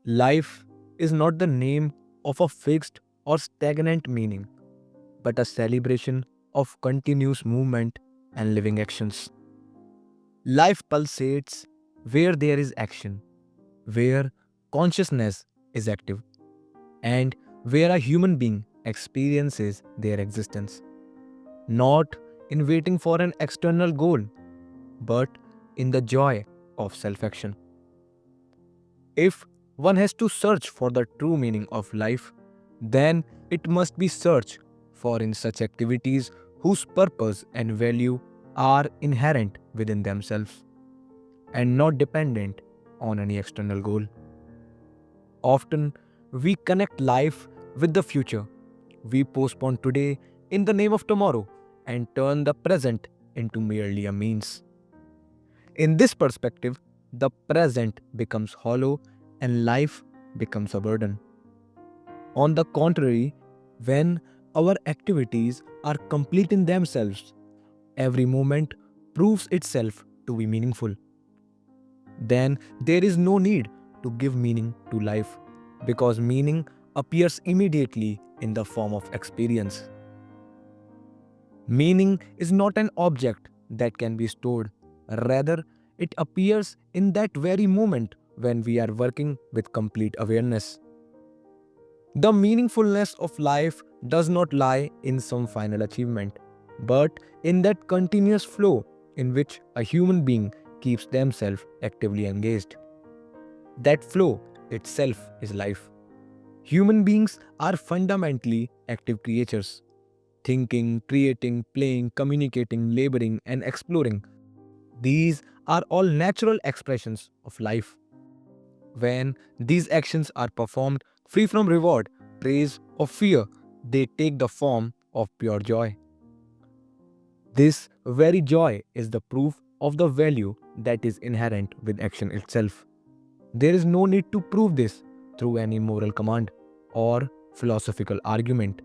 Life is not the name of a fixed or stagnant meaning, but a celebration of continuous movement and living actions. Life pulsates where there is action, where consciousness is active, and where a human being experiences their existence, not in waiting for an external goal, but in the joy of self action. If one has to search for the true meaning of life, then it must be searched for in such activities whose purpose and value are inherent within themselves and not dependent on any external goal. Often, we connect life with the future. We postpone today in the name of tomorrow and turn the present into merely a means. In this perspective, the present becomes hollow and life becomes a burden. On the contrary, when our activities are complete in themselves, every moment proves itself to be meaningful. Then there is no need to give meaning to life because meaning appears immediately in the form of experience. Meaning is not an object that can be stored, rather, it appears in that very moment when we are working with complete awareness. The meaningfulness of life does not lie in some final achievement, but in that continuous flow in which a human being keeps themselves actively engaged. That flow itself is life. Human beings are fundamentally active creatures, thinking, creating, playing, communicating, laboring, and exploring. These are all natural expressions of life. When these actions are performed free from reward, praise, or fear, they take the form of pure joy. This very joy is the proof of the value that is inherent with action itself. There is no need to prove this through any moral command or philosophical argument.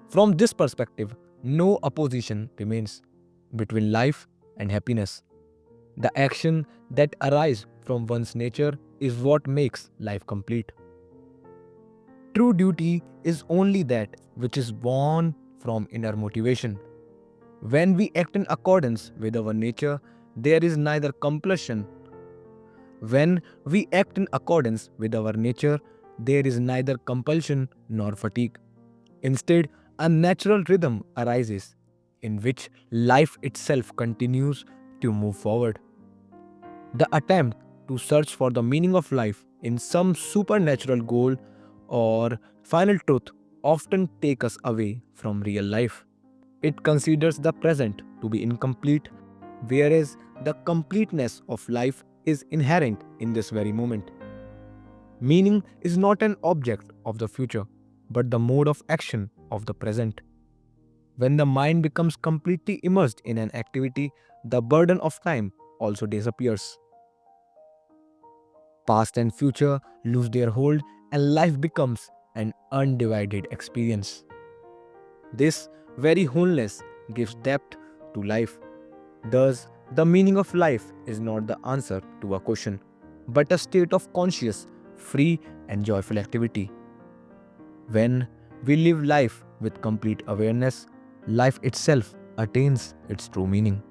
From this perspective, no opposition remains between life and happiness. The action that arises from one's nature is what makes life complete. True duty is only that which is born from inner motivation. When we act in accordance with our nature, there is neither compulsion. When we act in accordance with our nature, there is neither compulsion nor fatigue. Instead, a natural rhythm arises in which life itself continues to move forward. The attempt to search for the meaning of life in some supernatural goal or final truth often take us away from real life. It considers the present to be incomplete, whereas the completeness of life is inherent in this very moment. Meaning is not an object of the future, but the mode of action of the present. When the mind becomes completely immersed in an activity, the burden of time also disappears. Past and future lose their hold, and life becomes an undivided experience. This very wholeness gives depth to life. Thus, the meaning of life is not the answer to a question, but a state of conscious, free, and joyful activity. When we live life with complete awareness, life itself attains its true meaning.